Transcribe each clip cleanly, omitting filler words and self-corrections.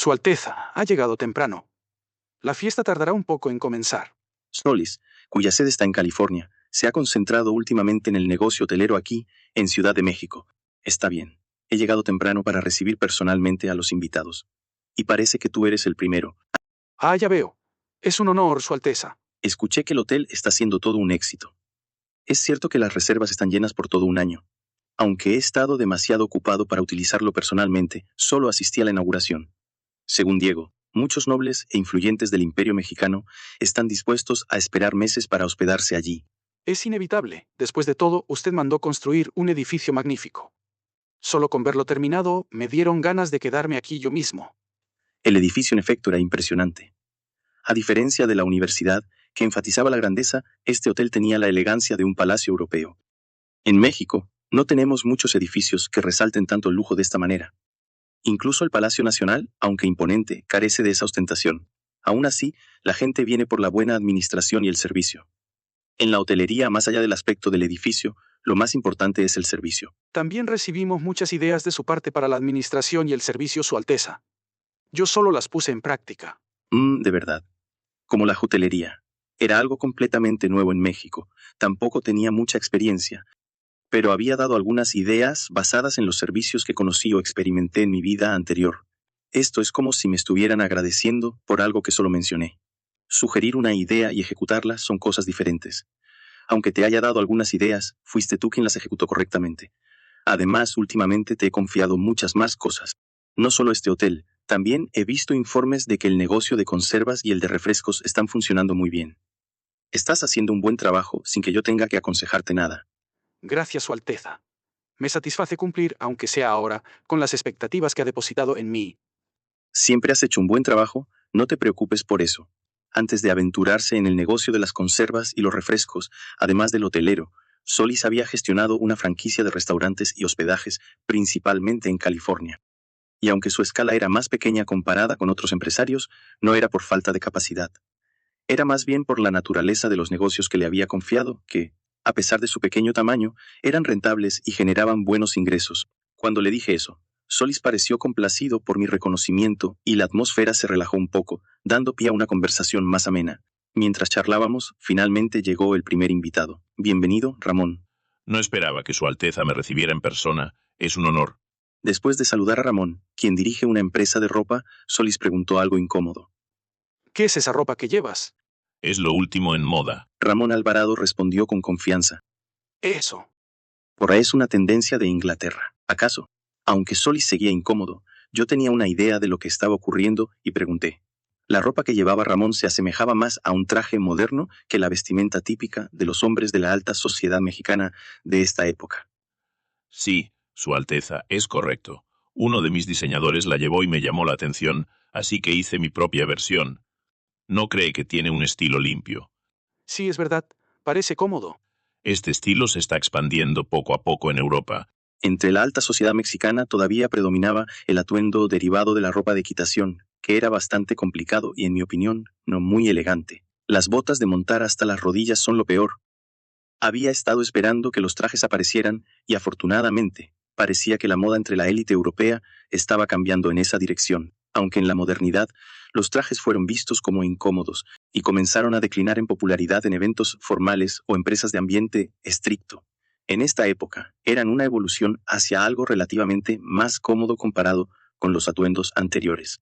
Su Alteza ha llegado temprano. La fiesta tardará un poco en comenzar. Solis, cuya sede está en California, se ha concentrado últimamente en el negocio hotelero aquí, en Ciudad de México. Está bien. He llegado temprano para recibir personalmente a los invitados. Y parece que tú eres el primero. Ah, ya veo. Es un honor, Su Alteza. Escuché que el hotel está siendo todo un éxito. Es cierto que las reservas están llenas por todo un año. Aunque he estado demasiado ocupado para utilizarlo personalmente, solo asistí a la inauguración. Según Diego, muchos nobles e influyentes del Imperio Mexicano están dispuestos a esperar meses para hospedarse allí. Es inevitable. Después de todo, usted mandó construir un edificio magnífico. Solo con verlo terminado, me dieron ganas de quedarme aquí yo mismo. El edificio en efecto era impresionante. A diferencia de la universidad, que enfatizaba la grandeza, este hotel tenía la elegancia de un palacio europeo. En México, no tenemos muchos edificios que resalten tanto el lujo de esta manera. Incluso el Palacio Nacional, aunque imponente, carece de esa ostentación. Aún así, la gente viene por la buena administración y el servicio. En la hotelería, más allá del aspecto del edificio, lo más importante es el servicio. También recibimos muchas ideas de su parte para la administración y el servicio, Su Alteza. Yo solo las puse en práctica. De verdad. Como la hotelería. Era algo completamente nuevo en México. Tampoco tenía mucha experiencia, pero había dado algunas ideas basadas en los servicios que conocí o experimenté en mi vida anterior. Esto es como si me estuvieran agradeciendo por algo que solo mencioné. Sugerir una idea y ejecutarla son cosas diferentes. Aunque te haya dado algunas ideas, fuiste tú quien las ejecutó correctamente. Además, últimamente te he confiado muchas más cosas. No solo este hotel, también he visto informes de que el negocio de conservas y el de refrescos están funcionando muy bien. Estás haciendo un buen trabajo sin que yo tenga que aconsejarte nada. Gracias, Su Alteza. Me satisface cumplir, aunque sea ahora, con las expectativas que ha depositado en mí. Siempre has hecho un buen trabajo, no te preocupes por eso. Antes de aventurarse en el negocio de las conservas y los refrescos, además del hotelero, Solis había gestionado una franquicia de restaurantes y hospedajes, principalmente en California. Y aunque su escala era más pequeña comparada con otros empresarios, no era por falta de capacidad. Era más bien por la naturaleza de los negocios que le había confiado, que, a pesar de su pequeño tamaño, eran rentables y generaban buenos ingresos. Cuando le dije eso, Solis pareció complacido por mi reconocimiento y la atmósfera se relajó un poco, dando pie a una conversación más amena. Mientras charlábamos, finalmente llegó el primer invitado. Bienvenido, Ramón. No esperaba que Su Alteza me recibiera en persona. Es un honor. Después de saludar a Ramón, quien dirige una empresa de ropa, Solis preguntó algo incómodo. ¿Qué es esa ropa que llevas? Es lo último en moda. Ramón Alvarado respondió con confianza. Eso. Por ahí es una tendencia de Inglaterra. ¿Acaso? Aunque Solis seguía incómodo, yo tenía una idea de lo que estaba ocurriendo y pregunté. La ropa que llevaba Ramón se asemejaba más a un traje moderno que la vestimenta típica de los hombres de la alta sociedad mexicana de esta época. Sí, Su Alteza, es correcto. Uno de mis diseñadores la llevó y me llamó la atención, así que hice mi propia versión. No cree que tiene un estilo limpio. Sí, es verdad. Parece cómodo. Este estilo se está expandiendo poco a poco en Europa. Entre la alta sociedad mexicana todavía predominaba el atuendo derivado de la ropa de equitación, que era bastante complicado y, en mi opinión, no muy elegante. Las botas de montar hasta las rodillas son lo peor. Había estado esperando que los trajes aparecieran y, afortunadamente, parecía que la moda entre la élite europea estaba cambiando en esa dirección, aunque en la modernidad los trajes fueron vistos como incómodos y comenzaron a declinar en popularidad en eventos formales o empresas de ambiente estricto. En esta época, eran una evolución hacia algo relativamente más cómodo comparado con los atuendos anteriores.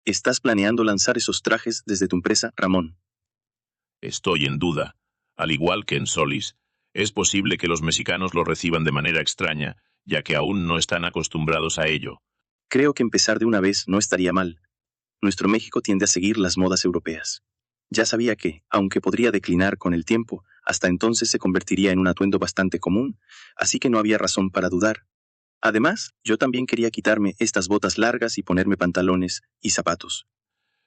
¿Estás planeando lanzar esos trajes desde tu empresa, Ramón? Estoy en duda. Al igual que en Solis, es posible que los mexicanos lo reciban de manera extraña, ya que aún no están acostumbrados a ello. Creo que empezar de una vez no estaría mal. Nuestro México tiende a seguir las modas europeas. Ya sabía que, aunque podría declinar con el tiempo, hasta entonces se convertiría en un atuendo bastante común, así que no había razón para dudar. Además, yo también quería quitarme estas botas largas y ponerme pantalones y zapatos.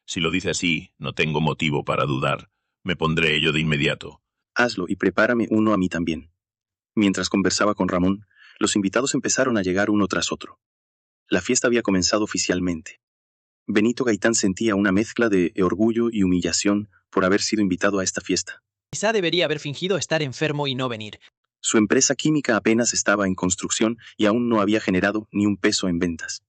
Si lo dice así, no tengo motivo para dudar. Me pondré ello de inmediato. Hazlo y prepárame uno a mí también. Mientras conversaba con Ramón, los invitados empezaron a llegar uno tras otro. La fiesta había comenzado oficialmente. Benito Gaitán sentía una mezcla de orgullo y humillación por haber sido invitado a esta fiesta. Quizá debería haber fingido estar enfermo y no venir. Su empresa química apenas estaba en construcción y aún no había generado ni un peso en ventas.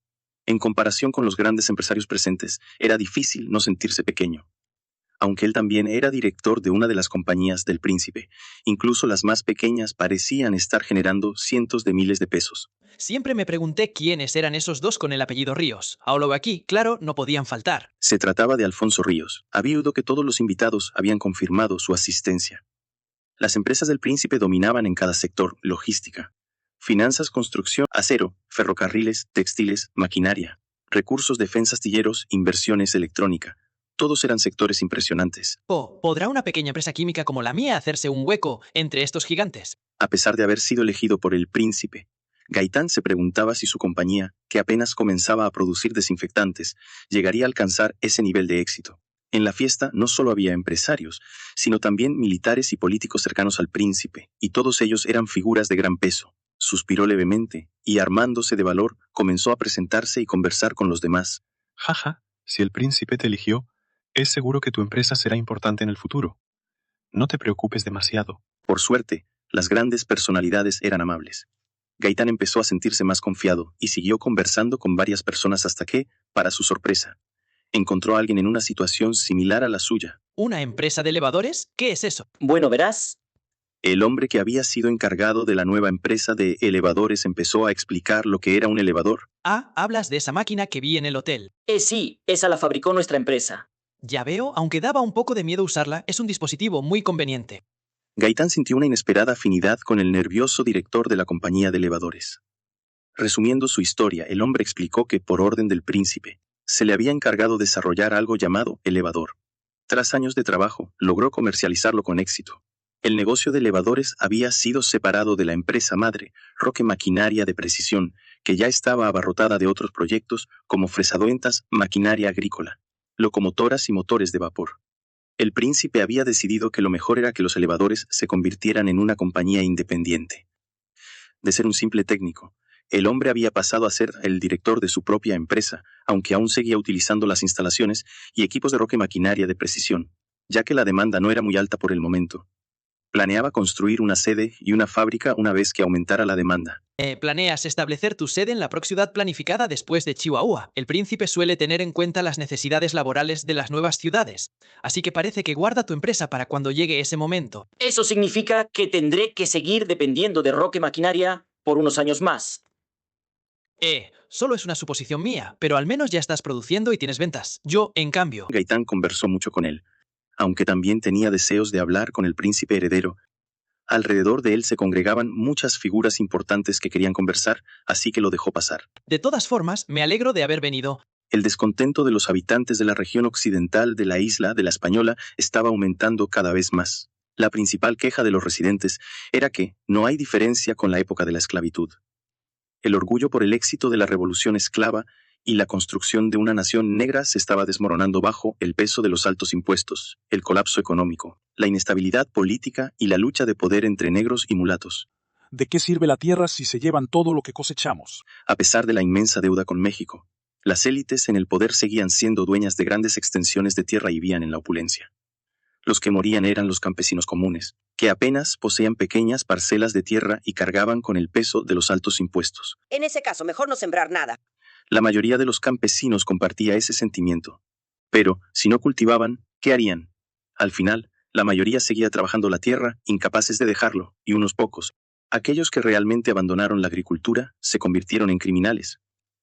En comparación con los grandes empresarios presentes, era difícil no sentirse pequeño. Aunque él también era director de una de las compañías del príncipe, incluso las más pequeñas parecían estar generando cientos de miles de pesos. Siempre me pregunté quiénes eran esos dos con el apellido Ríos. Ahora lo aquí, claro, no podían faltar. Se trataba de Alfonso Ríos, viudo que todos los invitados habían confirmado su asistencia. Las empresas del príncipe dominaban en cada sector: logística, finanzas, construcción, acero, ferrocarriles, textiles, maquinaria, recursos, defensa, astilleros, inversiones, electrónica. Todos eran sectores impresionantes. ¿Podrá una pequeña empresa química como la mía hacerse un hueco entre estos gigantes? A pesar de haber sido elegido por el príncipe, Gaitán se preguntaba si su compañía, que apenas comenzaba a producir desinfectantes, llegaría a alcanzar ese nivel de éxito. En la fiesta no solo había empresarios, sino también militares y políticos cercanos al príncipe, y todos ellos eran figuras de gran peso. Suspiró levemente, y armándose de valor, comenzó a presentarse y conversar con los demás. Jaja, si el príncipe te eligió, es seguro que tu empresa será importante en el futuro. No te preocupes demasiado. Por suerte, las grandes personalidades eran amables. Gaitán empezó a sentirse más confiado y siguió conversando con varias personas hasta que, para su sorpresa, encontró a alguien en una situación similar a la suya. ¿Una empresa de elevadores? ¿Qué es eso? Bueno, verás. El hombre que había sido encargado de la nueva empresa de elevadores empezó a explicar lo que era un elevador. Ah, hablas de esa máquina que vi en el hotel. Sí, esa la fabricó nuestra empresa. Ya veo, aunque daba un poco de miedo usarla, es un dispositivo muy conveniente. Gaitán sintió una inesperada afinidad con el nervioso director de la compañía de elevadores. Resumiendo su historia, el hombre explicó que, por orden del príncipe, se le había encargado desarrollar algo llamado elevador. Tras años de trabajo, logró comercializarlo con éxito. El negocio de elevadores había sido separado de la empresa madre, Roque Maquinaria de Precisión, que ya estaba abarrotada de otros proyectos como fresadoentas, maquinaria agrícola, locomotoras y motores de vapor. El príncipe había decidido que lo mejor era que los elevadores se convirtieran en una compañía independiente. De ser un simple técnico, el hombre había pasado a ser el director de su propia empresa, aunque aún seguía utilizando las instalaciones y equipos de Roque Maquinaria de Precisión, ya que la demanda no era muy alta por el momento. Planeaba construir una sede y una fábrica una vez que aumentara la demanda. ¿Planeas establecer tu sede en la próxima ciudad planificada después de Chihuahua? El príncipe suele tener en cuenta las necesidades laborales de las nuevas ciudades, así que parece que guarda tu empresa para cuando llegue ese momento. Eso significa que tendré que seguir dependiendo de Roque Maquinaria por unos años más. Solo es una suposición mía, pero al menos ya estás produciendo y tienes ventas. Yo, en cambio... Gaitán conversó mucho con él, aunque también tenía deseos de hablar con el príncipe heredero. Alrededor de él se congregaban muchas figuras importantes que querían conversar, así que lo dejó pasar. De todas formas, me alegro de haber venido. El descontento de los habitantes de la región occidental de la isla de La Española estaba aumentando cada vez más. La principal queja de los residentes era que no hay diferencia con la época de la esclavitud. El orgullo por el éxito de la revolución esclava y la construcción de una nación negra se estaba desmoronando bajo el peso de los altos impuestos, el colapso económico, la inestabilidad política y la lucha de poder entre negros y mulatos. ¿De qué sirve la tierra si se llevan todo lo que cosechamos? A pesar de la inmensa deuda con México, las élites en el poder seguían siendo dueñas de grandes extensiones de tierra y vivían en la opulencia. Los que morían eran los campesinos comunes, que apenas poseían pequeñas parcelas de tierra y cargaban con el peso de los altos impuestos. En ese caso, mejor no sembrar nada. La mayoría de los campesinos compartía ese sentimiento. Pero, si no cultivaban, ¿qué harían? Al final, la mayoría seguía trabajando la tierra, incapaces de dejarlo, y unos pocos, aquellos que realmente abandonaron la agricultura, se convirtieron en criminales.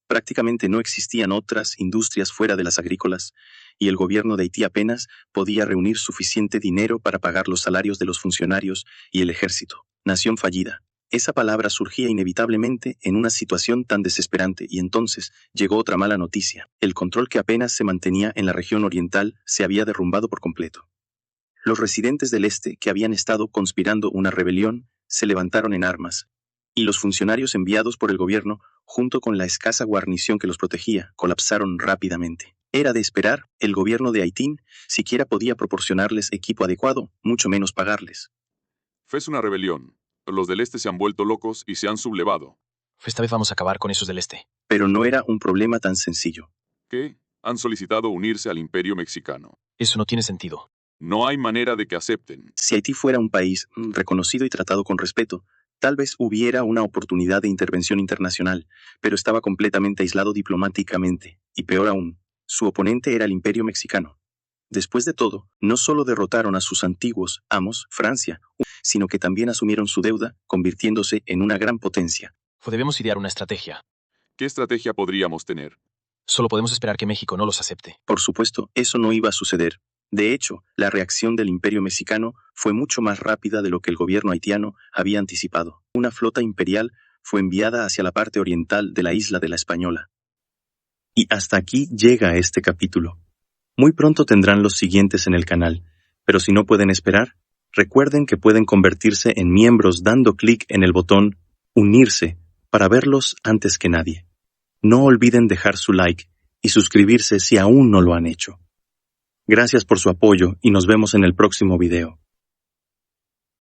Prácticamente no existían otras industrias fuera de las agrícolas, y el gobierno de Haití apenas podía reunir suficiente dinero para pagar los salarios de los funcionarios y el ejército. Nación fallida. Esa palabra surgía inevitablemente en una situación tan desesperante, y entonces llegó otra mala noticia. El control que apenas se mantenía en la región oriental se había derrumbado por completo. Los residentes del este, que habían estado conspirando una rebelión, se levantaron en armas, y los funcionarios enviados por el gobierno, junto con la escasa guarnición que los protegía, colapsaron rápidamente. Era de esperar, el gobierno de Haití siquiera podía proporcionarles equipo adecuado, mucho menos pagarles. Fue una rebelión. Los del este se han vuelto locos y se han sublevado. Esta vez vamos a acabar con esos del este. Pero no era un problema tan sencillo. ¿Qué? Han solicitado unirse al imperio mexicano. Eso no tiene sentido. No hay manera de que acepten. Si Haití fuera un país reconocido y tratado con respeto, Tal vez hubiera una oportunidad de intervención internacional, pero estaba completamente aislado diplomáticamente, y peor aún, su oponente era el Imperio Mexicano. Después de todo, no solo derrotaron a sus antiguos amos, Francia, sino que también asumieron su deuda, convirtiéndose en una gran potencia. Debemos idear una estrategia. ¿Qué estrategia podríamos tener? Solo podemos esperar que México no los acepte. Por supuesto, eso no iba a suceder. De hecho, la reacción del Imperio Mexicano fue mucho más rápida de lo que el gobierno haitiano había anticipado. Una flota imperial fue enviada hacia la parte oriental de la isla de la Española. Y hasta aquí llega este capítulo. Muy pronto tendrán los siguientes en el canal, pero si no pueden esperar, recuerden que pueden convertirse en miembros dando clic en el botón Unirse para verlos antes que nadie. No olviden dejar su like y suscribirse si aún no lo han hecho. Gracias por su apoyo y nos vemos en el próximo video.